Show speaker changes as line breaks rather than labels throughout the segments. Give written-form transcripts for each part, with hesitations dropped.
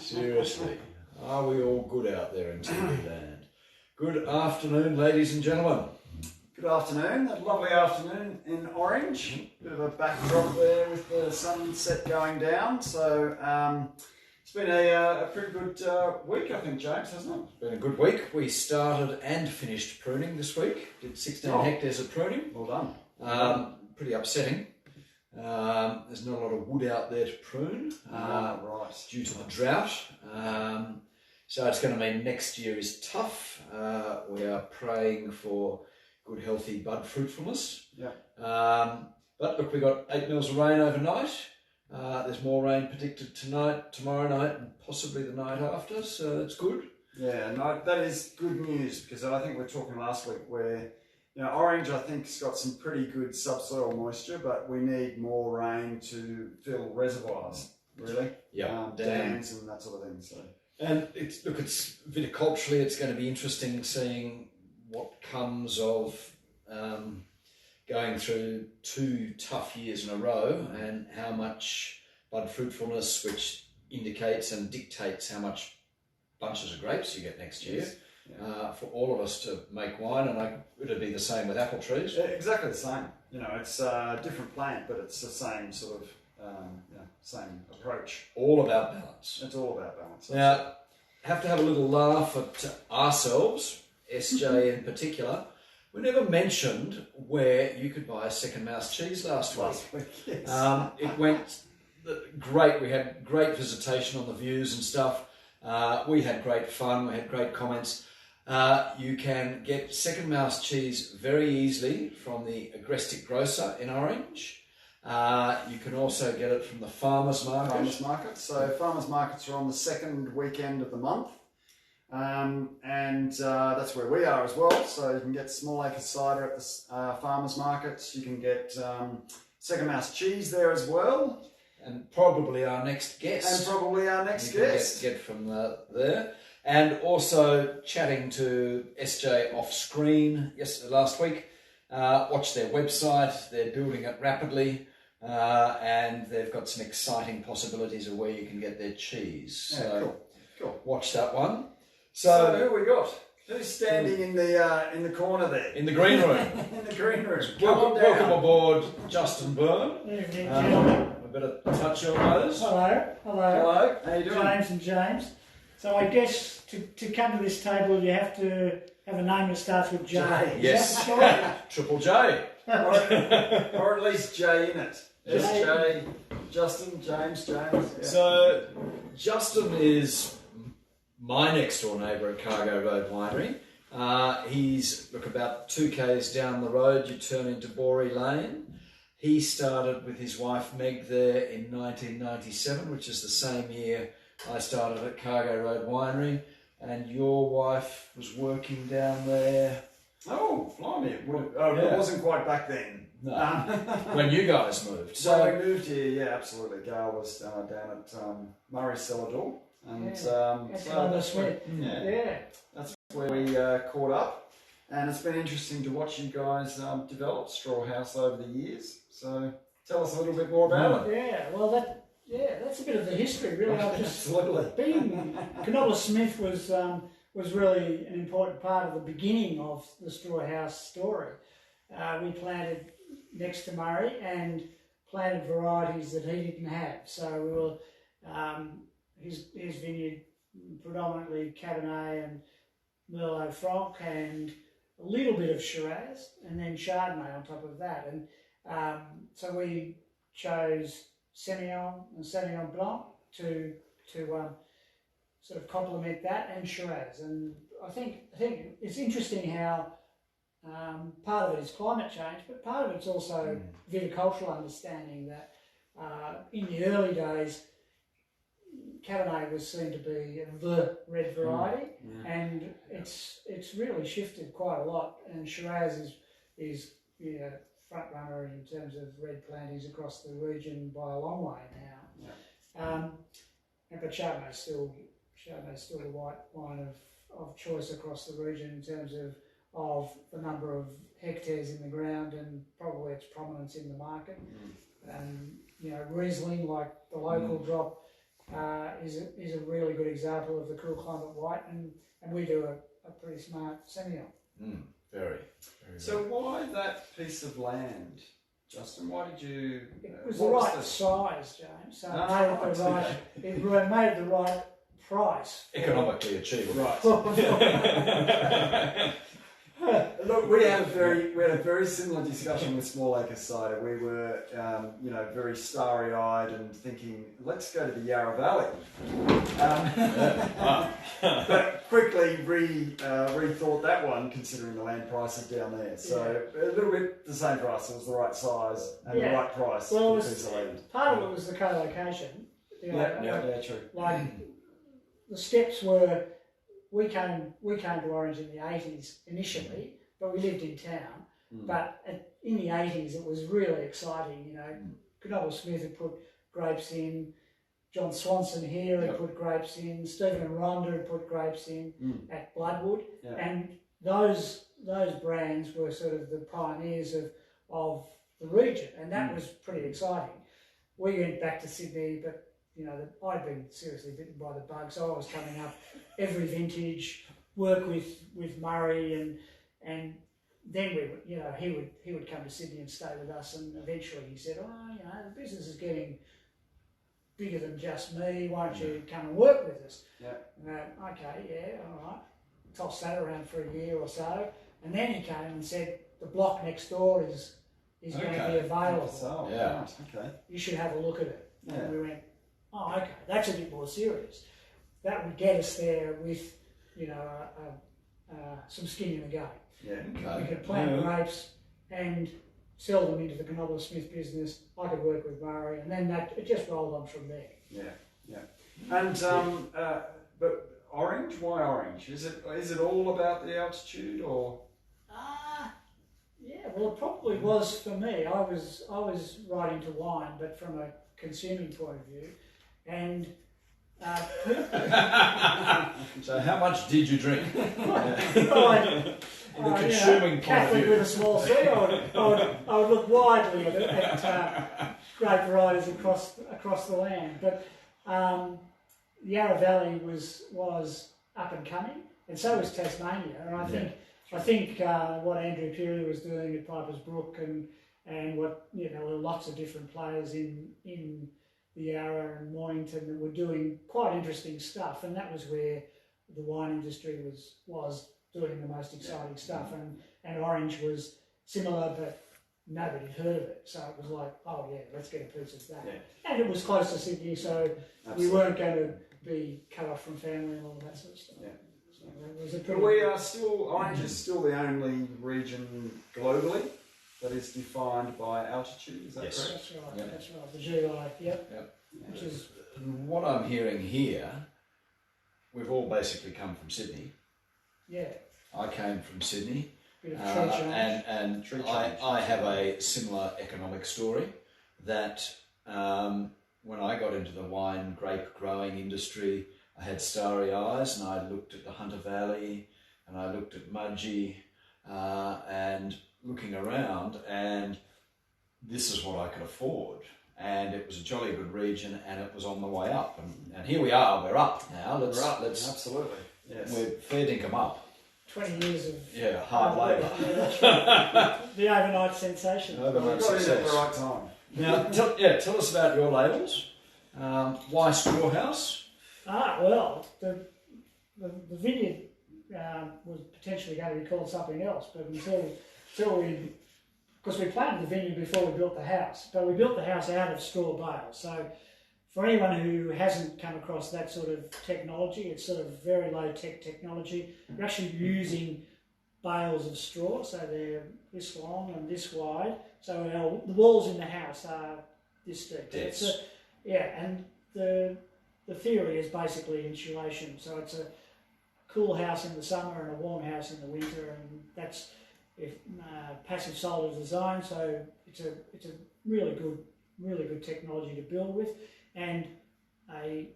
Seriously, are we all good out there in TV land? Good afternoon, ladies and gentlemen.
Good afternoon, a lovely afternoon in Orange. Bit of a backdrop there with the sunset going down. So it's been a pretty good week, I think, James, hasn't it?
It's been a good week. We started and finished pruning this week. Did 16 hectares of pruning.
Well done.
Pretty upsetting. There's not a lot of wood out there to prune
Right.
due to the drought. So it's going to mean next year is tough. We are praying for good, healthy bud fruitfulness.
Yeah.
But look, we got 8 mils of rain overnight. There's more rain predicted tonight, tomorrow night, and possibly the night after. So it's good.
Yeah, no, that is good news because I think we were talking last week where, Orange I think has got some pretty good subsoil moisture, but we need more rain to fill reservoirs, really.
Yeah,
dams and that sort of thing. So.
And it's viticulturally, it's going to be interesting seeing what comes of going through 2 tough years in a row and how much bud fruitfulness, which indicates and dictates how much bunches of grapes you get next year.
Yes. Yeah.
For all of us to make wine, and it'd be the same with apple trees.
Yeah, exactly the same. It's a different plant, but it's the same sort of same approach.
All about balance.
It's all about balance.
Now, have to have a little laugh at ourselves, SJ in particular. We never mentioned where you could buy a second mouse cheese last week.
Yes.
It went great. We had great visitation on the views and stuff. We had great fun. We had great comments. You can get second mouse cheese very easily from the Agrestic Grocer in Orange. You can also get it from the Farmers Market.
So farmers markets are on the second weekend of the month. And that's where we are as well. So you can get small acre cider at the farmers markets. You can get second mouse cheese there as well.
And probably our next guest. Get from there. And also chatting to SJ off screen last week. Watch their website. They're building it rapidly. And they've got some exciting possibilities of where you can get their cheese.
Yeah,
so
cool.
Watch that one.
So who we got? Who's standing in the corner there?
In the green room.
In the green room.
Welcome aboard, Justin Byrne.
Evening, gentlemen.
A bit of touch your nose.
Hello.
Hello. How you doing?
James and James. So I guess to come to this table you have to have a name that starts with J.
Yes.
Is that
Triple J.
or at least J in it.
J.
SJ, Justin, James. Yeah.
So Justin is my next door neighbour at Cargo Road Winery. He's about 2 k's down the road. You turn into Borey Lane. He started with his wife Meg there in 1997, which is the same year I started at Cargo Road Winery. And your wife was working down there.
Oh, blimey. It wasn't quite back then.
No. When you guys moved.
So we moved here, yeah, absolutely. Gail was down at Murray Cellador. And that's where we caught up. And it's been interesting to watch you guys develop Straw House over the years. So tell us a little bit more about it.
Yeah, well that's a bit of the history really.
Absolutely.
Canola Smith was really an important part of the beginning of the Straw House story. We planted next to Murray and planted varieties that he didn't have. So we were his vineyard predominantly Cabernet and Merlot Franc and a little bit of Shiraz and then Chardonnay on top of that. And so we chose Semillon and Sauvignon Blanc to sort of complement that and Shiraz. And I think it's interesting how part of it is climate change, but part of it's also viticultural understanding that in the early days Cabernet was seen to be the red variety, and it's really shifted quite a lot. And Shiraz is front runner in terms of red plantings across the region by a long way now. But Chardonnay's still the white wine of choice across the region in terms of the number of hectares in the ground and probably its prominence in the market. And Riesling, like the local drop, is a really good example of the Cool Climate White, and we do a pretty smart Semillon.
Very.
So why that piece of land, Justin? Why did you?
It was the right size, James. So it made it the right price.
Economically achievable.
Right. Look, we had a very similar discussion with Small Acre Cider. We were, very starry-eyed and thinking, let's go to the Yarra Valley. But quickly rethought that one, considering the land prices down there. So a little bit the same for us. It was the right size and the right price for the piece of land.
Part of it was the co-location.
True.
Like the steps were. We came to Orange in the 80s initially, but we lived in town. But in the 80s, it was really exciting. You know, Knoll Smith had put grapes in, John Swanson here had put grapes in, Stephen and Rhonda had put grapes in at Bloodwood, and those brands were sort of the pioneers of the region, and that was pretty exciting. We went back to Sydney, but I'd been seriously bitten by the bug, so I was coming up every vintage, work with Murray, and then he would come to Sydney and stay with us, and eventually he said, the business is getting bigger than just me. Why don't you come and work with us?
Yeah.
Okay, all right. So I sat around for a year or so, and then he came and said the block next door is going to be available.
So, okay.
You should have a look at it.
Yeah.
And we went, oh, okay, that's a bit more serious. That would get us there with, some skin in the game.
Yeah.
Okay.
We could plant grapes and sell them into the Knoll Smith business. I could work with Murray, and then it just rolled on from there.
Yeah. And but Orange? Why Orange? Is it all about the altitude or?
Yeah. Well, it probably was for me. I was right into wine, but from a consuming point of view. And
So how much did you drink? In the consuming point of
Catholic
view.
with a small c, I would look widely at grape varieties across the land. But Yarra Valley was up and coming, and so was Tasmania. And I think what Andrew Peary was doing at Piper's Brook and what there were lots of different players in the Yarra and Mornington that were doing quite interesting stuff, and that was where the wine industry was doing the most exciting stuff, and Orange was similar, but nobody had heard of it, so it was like, oh yeah, let's get a piece of that. Yeah. And it was close to Sydney, so we weren't going to be cut off from family and all that sort of stuff. Yeah. So it was a pretty.
But we are still, Orange is still the only region globally that is defined by altitude, is that correct?
That's right, that's right. The GI, yep. Which is
what I'm hearing here, we've all basically come from Sydney.
Yeah.
I came from Sydney.
Bit of tree change.
And I have a similar economic story that when I got into the wine grape growing industry, I had starry eyes and I looked at the Hunter Valley and I looked at Mudgee and looking around, and this is what I could afford. And it was a jolly good region, and it was on the way up. And here we are, we're up now. Let's
absolutely. Yes.
We're fair dinkum up.
20 years of
hard labour.
Yeah, that's right. The overnight sensation.
Overnight
Got in
success.
at the right time.
Now, tell us about your labels. Why Straw House?
Well, the vineyard was potentially going to be called something else, but until we, because we planted the vineyard before we built the house, but we built the house out of straw bales. So for anyone who hasn't come across that sort of technology, it's sort of very low tech technology. We're actually using bales of straw, so they're this long and this wide. So the walls in the house are this deep.
Yes.
And the theory is basically insulation. So it's a cool house in the summer and a warm house in the winter, and that's passive solar design. So it's a really good technology to build with, and an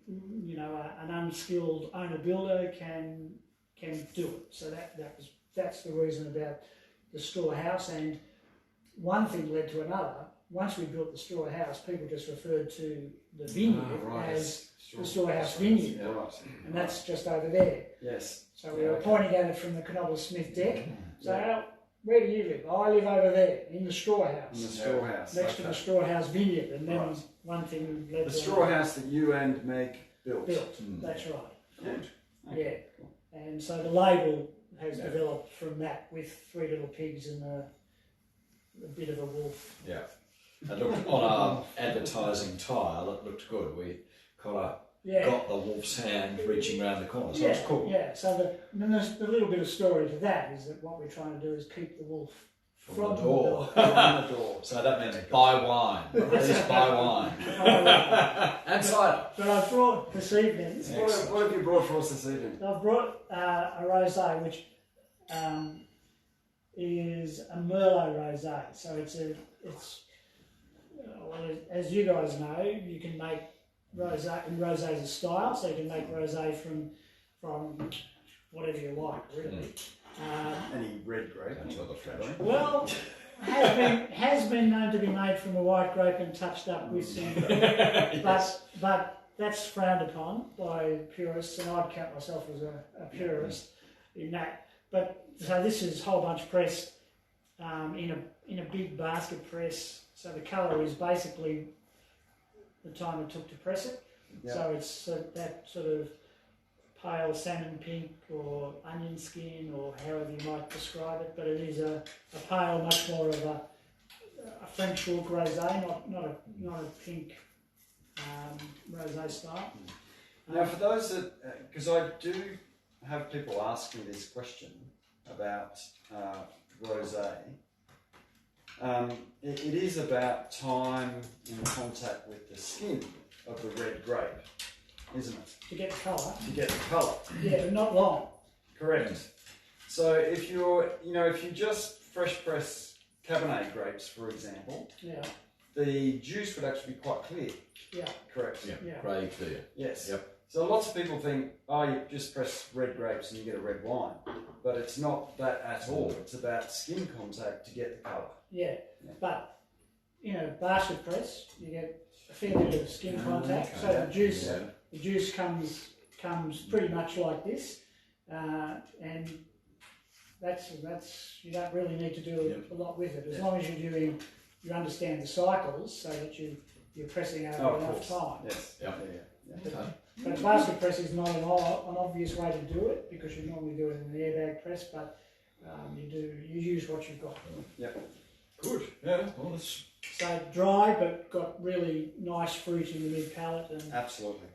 unskilled owner builder can do it. So that's the reason about the straw house. And one thing led to another. once we built the straw house, people just referred to the vineyard
right.
as the straw house vineyard,
Yeah, right.
and that's just over there.
Yes.
So we were pointing at it from the Knoble Smith deck. So, where do you live? Oh, I live over there in the straw
In the
house,
straw house.
next to the straw house vineyard, and then
Right.
one thing led
The
to
straw
another.
house that you and Meg built.
That's right.
Good.
Yeah, and so the label has developed from that with 3 little pigs and a bit of a wolf.
Yeah. It looked on our advertising tile. It looked good. We kind of got the wolf's hand reaching around the corner, so it's cool.
Yeah, so then there's the little bit of story to that is that what we're trying to do is keep the wolf from
the door.
On the door.
So that means buy wine. Please buy wine and cider.
But I brought this evening.
What have you brought for us this evening?
I've brought a rosé which is a Merlot rosé. So well, as you guys know, you can make rosé, and rosé is a style, so you can make rosé from whatever you like, really.
Any red grape?
Until the French.
Well, has been known to be made from a white grape and touched up with some, but that's frowned upon by purists, and I'd count myself as a purist in that. But so this is whole bunch pressed in a big basket press. So the colour is basically the time it took to press it.
Yep.
So it's that sort of pale salmon pink or onion skin, or however you might describe it, but it is a pale, much more of a French oak rosé, not a pink rosé style.
Now, for those that, because I do have people ask me this question about rosé, it is about time in contact with the skin of the red grape, isn't it?
To get the colour.
To get the colour.
Yeah, but not long.
Correct. So if you just fresh press Cabernet grapes, for example,
Yeah,
the juice would actually be quite clear.
yeah,
Correct.
yeah.
Grey clear.
Yes.
Yep.
So lots of people think, oh, you just press red grapes and you get a red wine, but it's not that at all. It's about skin contact to get the colour.
Yeah. But basket press, you get a fair bit of skin contact.
okay.
So
Yeah.
the juice comes pretty much like this, and that's you don't really need to do a lot with it as long as you understand the cycles, so that you're pressing over enough time.
Yes.
Yep.
Yeah.
Okay.
But basket press is not an obvious way to do it, because you normally do it in an airbag press, but you use what you've got.
Yep.
Good. Yeah. Well, that's
So dry, but got really nice fruit in the mid palate, and
Absolutely.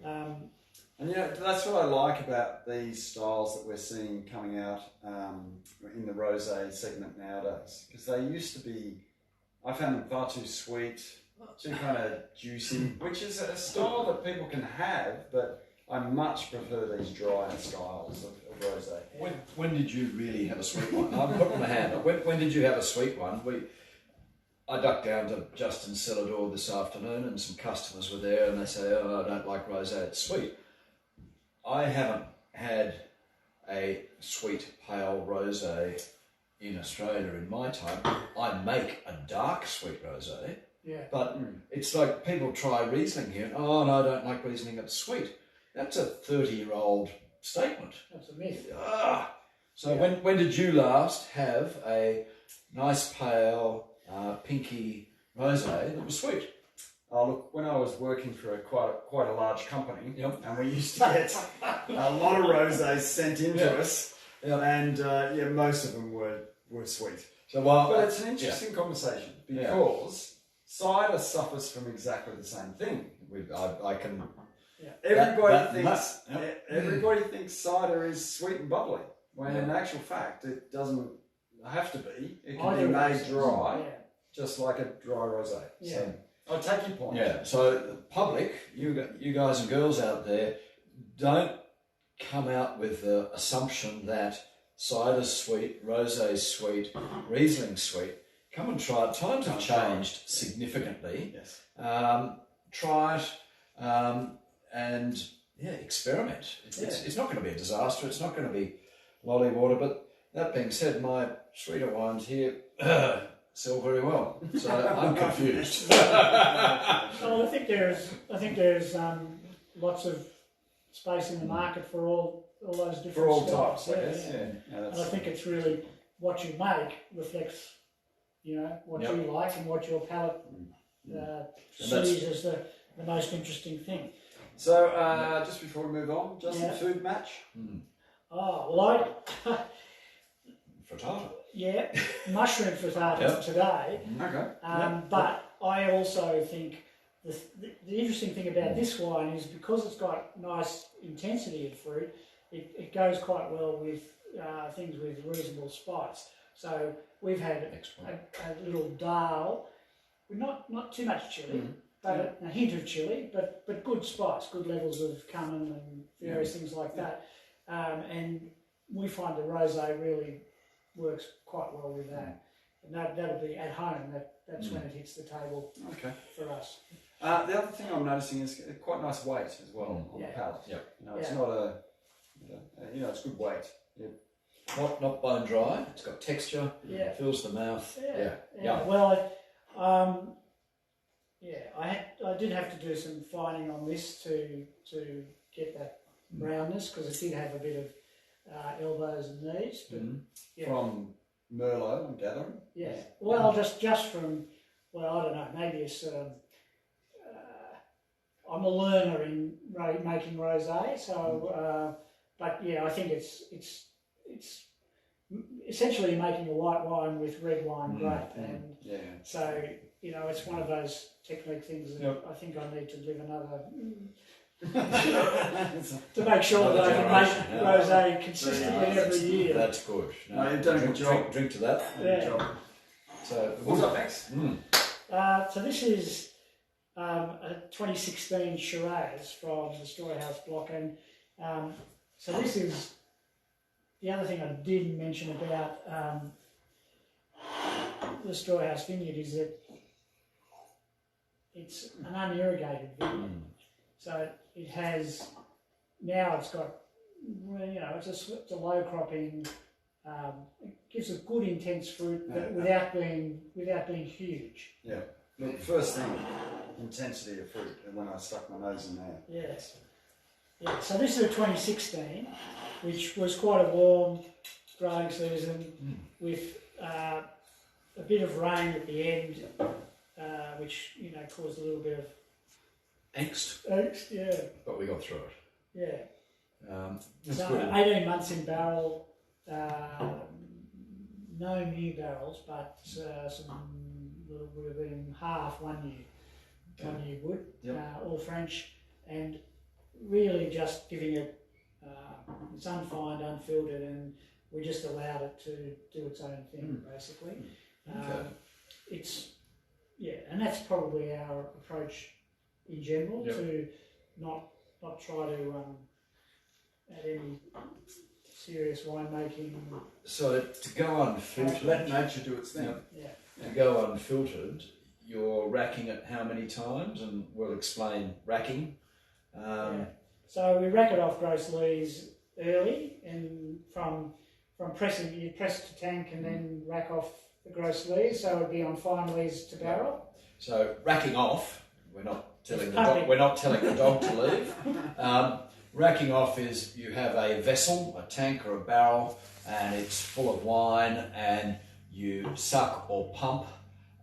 And that's what I like about these styles that we're seeing coming out in the rosé segment nowadays, because they used to be, I found them far too sweet, too kind of juicy, which is a style that people can have, but I much prefer these drier styles of rosé.
when did you really have a sweet one? I'm putting my hand up. When did you have a sweet one? I ducked down to Justin's cellar door this afternoon, and some customers were there, and they say, "Oh, I don't like rosé; it's sweet." I haven't had a sweet pale rosé in Australia in my time. I make a dark sweet rosé, but it's like people try Riesling here, and oh no, I don't like Riesling; it's sweet. That's a 30-year-old statement.
that's a myth.
So when did you last have a nice pale pinky rosé that was sweet?
Oh, look, when I was working for quite a large company,
Yep.
and we used to get a lot of rosés sent into us, and most of them were sweet.
So
But it's an interesting conversation, because cider suffers from exactly the same thing.
I can.
Everybody thinks cider is sweet and bubbly, when in actual fact it doesn't have to be. It can be made dry, just like a dry rosé.
Yeah.
So I'll take your point.
Yeah. So the public, you guys and girls out there, don't come out with the assumption that cider's sweet, rosé's sweet, Riesling's sweet. Come and try it. Times have changed significantly.
Yes.
Try it. And experiment. It's not going to be a disaster. It's not going to be lolly water. But that being said, my sweeter wines here, sell very well. So I'm confused.
Well, I think there's lots of space in the market for all those different
For all
styles.
types, I guess. Yeah.
And I think it's really what you make reflects, what
Yep.
you like and what your palate
that's-
sees as the most interesting thing.
So, just before we move on, just
Yeah.
the food match.
Oh, well,
Frittata.
mushroom frittata
Yep.
Okay.
today.
Yeah.
But I also think the interesting thing about this wine is because it's got nice intensity of fruit, it goes quite well with things with reasonable spice. So we've had
Excellent.
a little dal, with not too much chili, but a hint of chili, but good spice, good levels of cumin and various things like that. And we find the rosé really works quite well with that. And that'll be at home. That's when it hits the table
Okay.
for us.
The other thing I'm noticing is quite nice weight as well on the palate.
Yep.
It's not it's good weight. Yeah.
Not bone dry. It's got texture.
Yeah.
Fills the mouth.
Yeah.
Yeah.
Well, I did have to do some fining on this to get that roundness because it did have a bit of elbows and knees. But yeah.
From Merlot, I'm gathering.
Yeah. Well, just from I don't know. Maybe it's I'm a learner in making rosé, so but yeah, I think it's essentially making a white wine with red wine grape, and so it's one of those technique things that I think I need to live another to make sure that I can make rosé consistently every year.
That's good.
No, you've done a good job.
Drink to that.
Yeah.
Good job.
So
What's up next?
So this is a 2016 Shiraz from the Storehouse block, and so this is the other thing I didn't mention about the Storehouse vineyard is that it's an unirrigated vineyard, so it has it's got it's a low cropping. It gives a good intense fruit, but without being huge.
Yeah. Look, first thing, intensity of fruit, and when I stuck my nose in there.
Yes. Yeah. So this is a 2016, which was quite a warm growing season with a bit of rain at the end, which caused a little bit of
angst.
Yeah.
But we got through it.
Yeah.
That's
So
good.
18 months in barrel, no new barrels, but would have been half 1 year, 1 year wood, all French, and really just giving it, it's unfined, unfiltered, and we just allowed it to do its own thing, basically. And that's probably our approach in general, to not try to add any serious winemaking.
So to go unfiltered,
Let nature do its thing.
To go unfiltered, you're racking it how many times? And we'll explain racking.
So we rack it off gross lees early, and from pressing, you press to tank and then rack off the gross lees, so it would be on fine lees to barrel.
So racking off, we're not telling the
public.
dog. We're not telling the dog to leave. Racking off is you have a vessel, a tank or a barrel, and it's full of wine, and you suck or pump,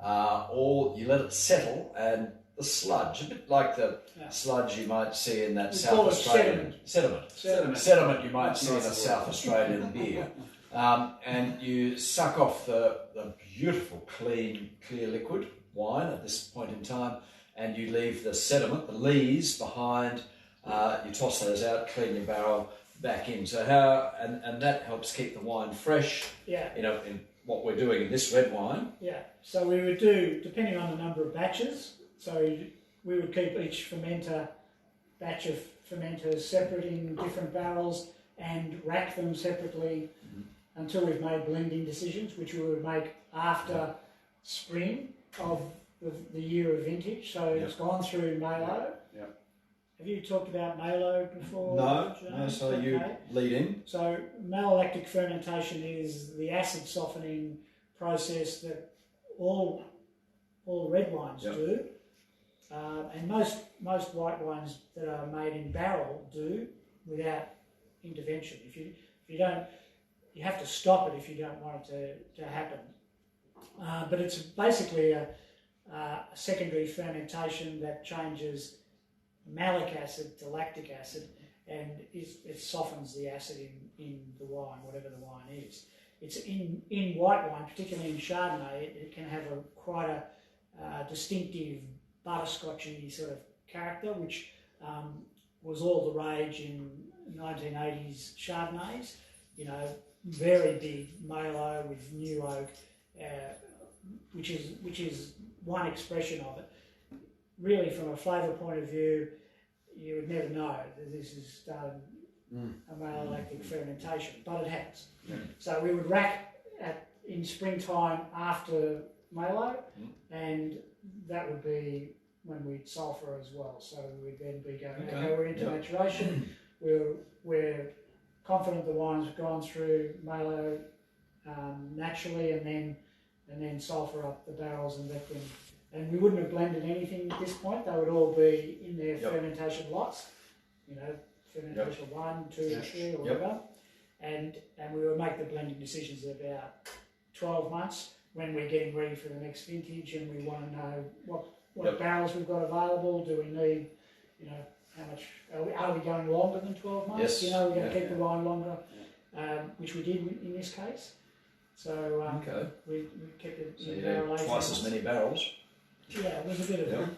or you let it settle, and the sludge, a bit like the sludge you might see in that
We
South
call it
Australian sediment you might see in a
Nice
South Australian beer, and you suck off the beautiful, clear liquid wine at this point in time, and you leave the sediment, the lees, behind. You toss those out, clean your barrel, back in. So and that helps keep the wine fresh.
Yeah.
In what we're doing in this red wine.
Yeah. So we would do, depending on the number of batches, so we would keep each batch of fermenters separate in different barrels and rack them separately until we've made blending decisions, which we would make after spring of the year of vintage. So it's gone through Malo.
Yeah.
Have you talked about Malo before?
No,
John?
so you lead in.
So malolactic fermentation is the acid softening process that all red wines
Yep.
do, and most white wines that are made in barrel do without intervention. If you don't, you have to stop it if you don't want it to happen. But it's basically a secondary fermentation that changes malic acid to lactic acid, and it softens the acid in the wine, whatever the wine is. It's in white wine, particularly in Chardonnay, it can have quite a distinctive butterscotchy sort of character, which was all the rage in 1980s Chardonnays. You know, very big Malo with new oak, which is one expression of it. Really, from a flavour point of view, you would never know that this is started a malolactic fermentation, but it has. So we would rack in springtime after Malo, and that would be when we'd sulphur as well. So we'd then be going, okay, we're into maturation. We're confident the wine's gone through Malo naturally, and then sulphur up the barrels and let them. And we wouldn't have blended anything at this point. They would all be in their fermentation lots. You know, fermentation 1, 2, 3, or whatever. And we would make the blending decisions in about 12 months when we're getting ready for the next vintage, and we want to know what barrels we've got available. Do we need, you know, how much? Are we going longer than 12 months?
Yes.
You know, we're going to keep the wine longer, which we did in this case. So we kept it in barrel 18
twice as many barrels.
Yeah, it was a bit of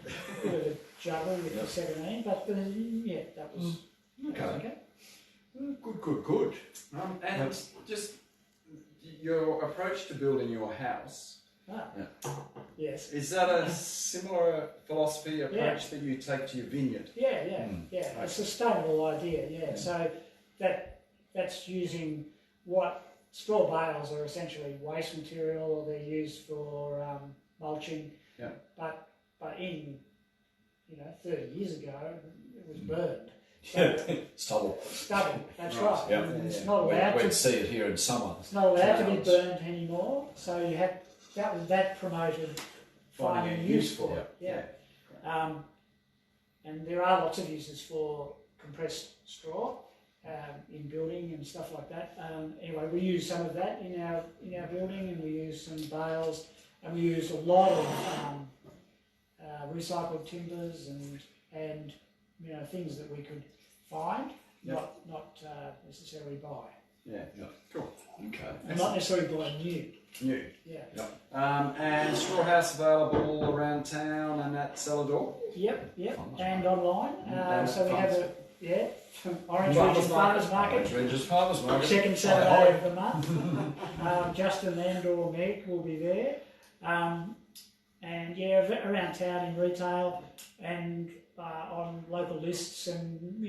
a juggle with the 17, but that was okay.
Good. And just your approach to building your house,
Yes.
is that a similar philosophy approach that you take to your vineyard?
Yeah. A sustainable idea, So that's using what straw bales are essentially waste material, or they're used for mulching.
Yeah.
But in 30 years ago, it was burned. So,
Stubble.
That's right.
Yeah.
And it's not allowed
We'd
to.
see it here in summer.
It's not allowed to be burnt anymore. So you had that promoted finding a use for it. Yeah. And there are lots of uses for compressed straw in building and stuff like that. Anyway, we use some of that in our building, and we use some bales, and we use a lot of recycled timbers and things that we could find, not necessarily buy.
Yeah. Cool.
Okay.
And not necessarily buy new.
Yeah. And straw house available around town and at cellar door?
Yep. And online.
And
So we have Orange
Farmers
Ridge Farmers Market.
Orange Ranges Farmers Market.
Second Saturday of the month. Justin and/or Meg will be there. And around town in retail and on local lists, and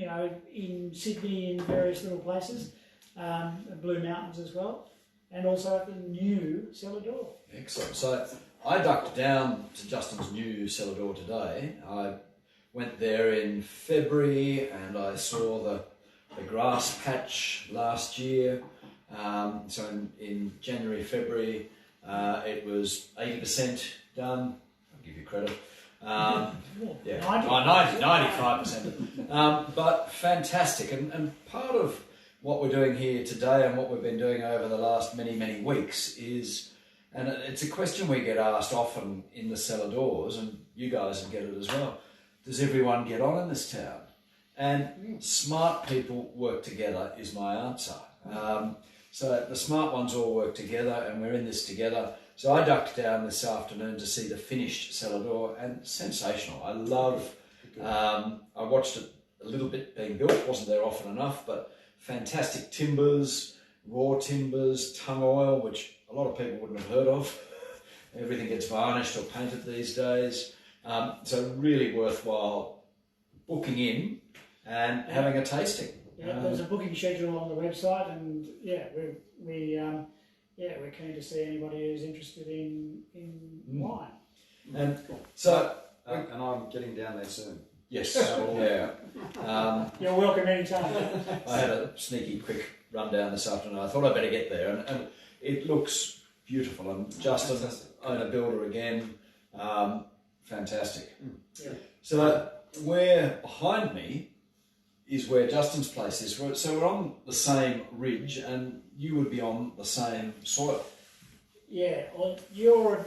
in Sydney in various little places, Blue Mountains as well, and also at the new cellar door.
Excellent. So I ducked down to Justin's new cellar door today. I went there in February and I saw the grass patch last year. So in January, February, it was 80% done. I'll give you credit. 95%. But fantastic. And part of what we're doing here today and what we've been doing over the last many, many weeks is, and it's a question we get asked often in the cellar doors, and you guys will get it as well, does everyone get on in this town? And smart people work together is my answer. So the smart ones all work together, and we're in this together. So I ducked down this afternoon to see the finished cellar door, and sensational. I love, I watched it a little bit being built, wasn't there often enough, but fantastic timbers, raw timbers, tung oil, which a lot of people wouldn't have heard of. Everything gets varnished or painted these days. So really worthwhile booking in and having a tasting.
Yeah, there's a booking schedule on the website, and we're keen to see anybody who's interested in wine.
And so,
And I'm getting down there soon.
yes, yeah.
You're welcome anytime.
I had a sneaky quick rundown this afternoon. I thought I'd better get there, and it looks beautiful. And Justin,
Fantastic.
owner builder again, fantastic.
Yeah.
So where behind me is where Justin's place is. So we're on the same ridge, and you would be on the same soil.
Yeah, well, you're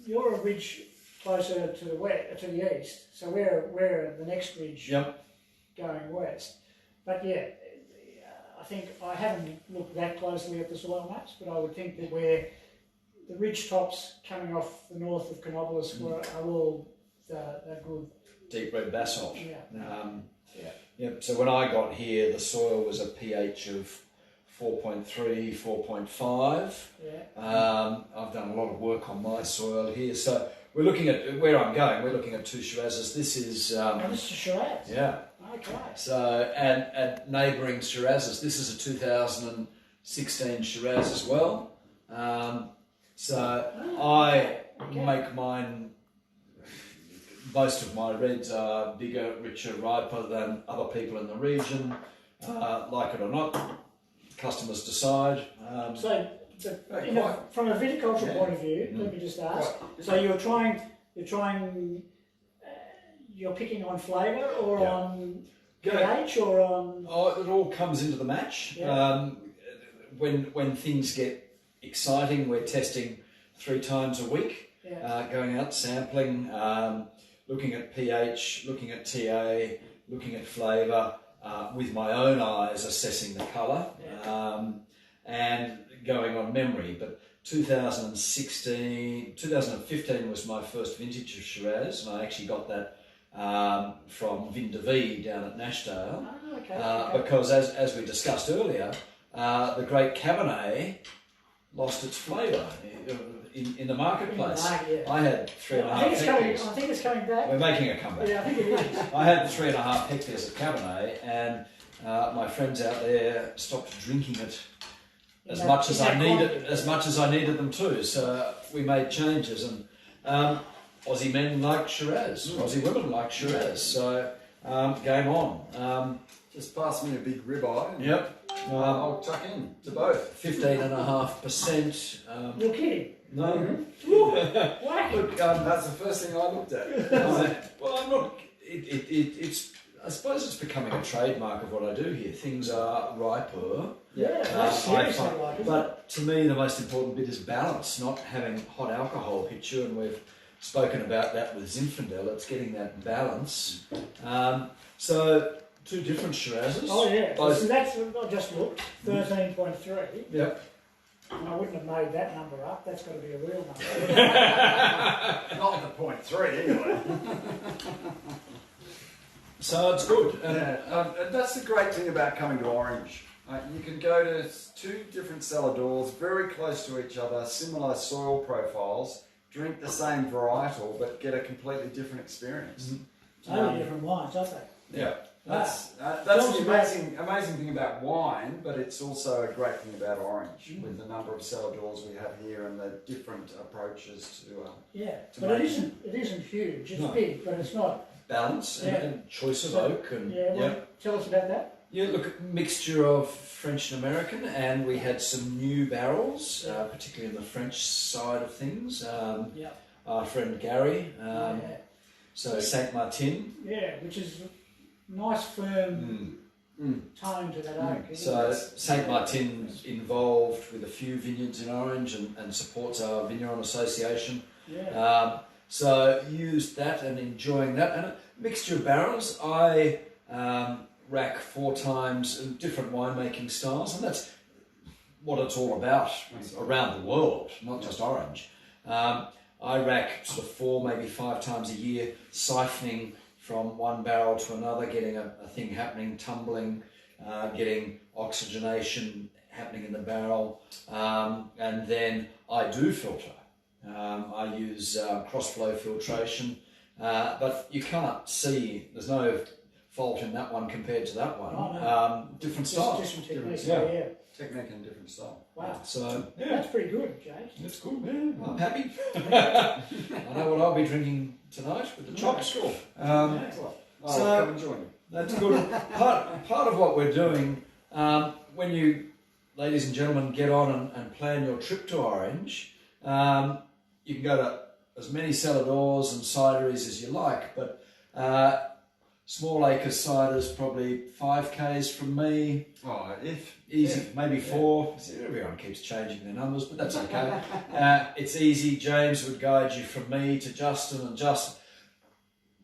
a ridge closer to the west, to the east, so we're the next ridge
Yep.
going west. But yeah, I think I haven't looked that closely at the soil maps, but I would think that where the ridge tops coming off the north of Canobolas are all the good.
Deep red basalt.
Yeah. Yeah.
Yep. So when I got here, the soil was a pH of 4.3, 4.5.
Yeah.
I've done a lot of work on my soil here. So we're looking at where I'm going. We're looking at two Shirazes. This is
Oh, this is Shiraz.
yeah.
Okay.
So and neighbouring Shirazes. This is a 2016 Shiraz as well. So I make mine. Most of my reds are bigger, richer, riper than other people in the region. Like it or not, customers decide.
So, from a viticultural point of view, let me just ask. So you're picking on flavour or on pH or on?
Oh, it all comes into the match.
Yeah.
When things get exciting, we're testing 3 times a week,
Yeah.
going out sampling, looking at pH, looking at TA, looking at flavour, with my own eyes assessing the colour, and going on memory. But 2015 was my first vintage of Shiraz, and I actually got that from Vin de Vie down at Nashdale.
Oh, okay.
Because as we discussed earlier, the great Cabernet lost its flavour in the marketplace.
In the market, yeah.
I had 3.5
I
hectares.
think it's coming back.
We're making a comeback.
Yeah, I think it is.
I had 3.5 hectares of Cabernet, and my friends out there stopped drinking it as much as I needed them to. So we made changes, and Aussie men like Shiraz, Aussie women like Shiraz. So game on.
Just pass me a big ribeye. And
Yep.
I'll chuck in to both.
15.5%.
You're kidding.
No.
Whack.
Look,
That's the first thing I looked at.
well, I'm not. It's. I suppose it's becoming a trademark of what I do here. Things are riper.
Yeah, that's
I
seriously
find-
like, isn't it?
but to me, the most important bit is balance, not having hot alcohol hit you, and we've spoken about that with Zinfandel. It's getting that balance. So, 2 different Shirazes.
Oh yeah,
Both-
so that's, I just looked, 13.3,
Yep.
and I wouldn't have made that number up, that's got to be a real number.
Not the 0.3 anyway.
So it's good.
And that's the great thing about coming to Orange. You can go to 2 different cellar doors, very close to each other, similar soil profiles, drink the same varietal, but get a completely different experience.
Totally different wines, aren't they?
Yeah.
That's
Tell us
the
about-
amazing thing about wine, but it's also a great thing about Orange, with the number of cellar doors we have here and the different approaches to.
Yeah,
To
but
make-
it isn't huge, it's
No.
big, but it's not.
Balance and choice of oak. And,
Yeah, well, tell us about that.
Yeah, look, mixture of French and American, and we had some new barrels, particularly in the French side of things.
Yeah.
Our friend Gary,
Yeah.
so Saint Martin.
Yeah, which is a nice firm tone to that oak. isn't
So
it?
Saint Martin's involved with a few vineyards in Orange and supports our Vigneron Association.
Yeah.
So used that and enjoying that, and a mixture of barrels. I rack 4 times in different winemaking styles, and that's what it's all about around the world, not just Orange. I rack sort of 4, maybe 5 times a year, siphoning from one barrel to another, getting a thing happening, tumbling, getting oxygenation happening in the barrel, and then I do filter. I use cross-flow filtration, but you can't see, there's no fault in that one compared to that one.
Oh, no.
Different
Just
style.
different techniques.
Yeah.
Yeah.
Technique and different style.
Wow.
So, yeah,
That's pretty good, James.
that's cool. Yeah, I'm happy. I know what I'll be drinking tonight with the chops.
Sure.
Excellent.
So-
Come and join me.
That's good. Part of what we're doing, when you, ladies and gentlemen, get on and plan your trip to Orange, You can go to as many cellar doors and cideries as you like, but Small Acres Cider's probably 5Ks from me.
Oh, if
Easy, maybe 4. Everyone keeps changing their numbers, but that's okay. It's easy. James would guide you from me to Justin, and Justin.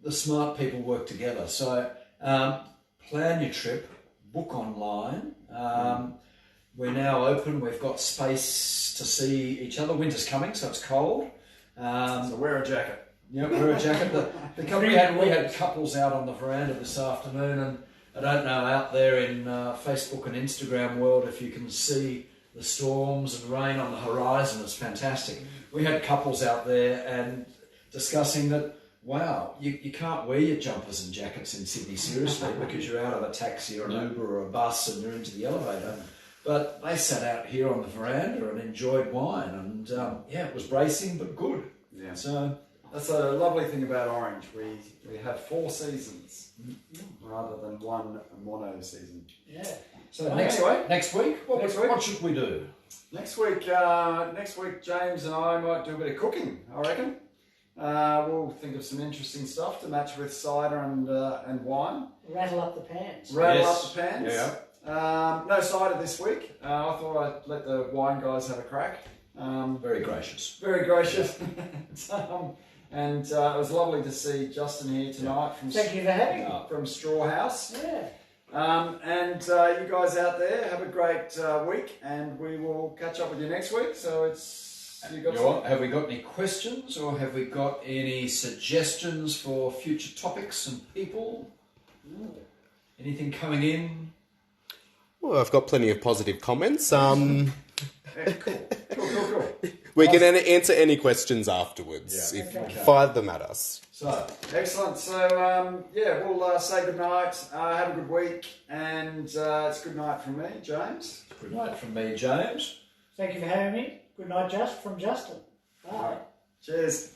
The smart people work together. So plan your trip, book online. We're now open. We've got space to see each other. Winter's coming, so it's cold.
So wear a jacket.
Yeah, wear a jacket. We had couples out on the veranda this afternoon, and I don't know out there in Facebook and Instagram world if you can see the storms and rain on the horizon. It's fantastic. We had couples out there and discussing that. Wow, you can't wear your jumpers and jackets in Sydney seriously because you're out of a taxi or an Uber or a bus and you're into the elevator. But they sat out here on the veranda and enjoyed wine, and it was bracing but good.
Yeah.
So
That's a lovely thing about Orange. We have 4 seasons rather than one mono season.
Yeah.
So next week, what should we do?
Next week, James and I might do a bit of cooking. I reckon. We'll think of some interesting stuff to match with cider and wine.
Rattle up the pans.
Rattle
Yes.
up the pans.
Yeah.
No cider this week. I thought I'd let the wine guys have a crack.
Very gracious.
Very gracious. And it was lovely to see Justin here tonight
Thank you for having me.
from Straw House.
Yeah.
And you guys out there, have a great week, and we will catch up with you next week. So
Have we got any questions, or have we got any suggestions for future topics and people? Anything coming in?
Well, I've got plenty of positive comments.
Yeah, cool.
We can answer any questions afterwards if fire them at us.
So,
Excellent. So, we'll say good night. Have a good week, and it's good night from me, James.
good night from me, James.
Thank you for having me. Good night, from Justin. Bye.
Cheers.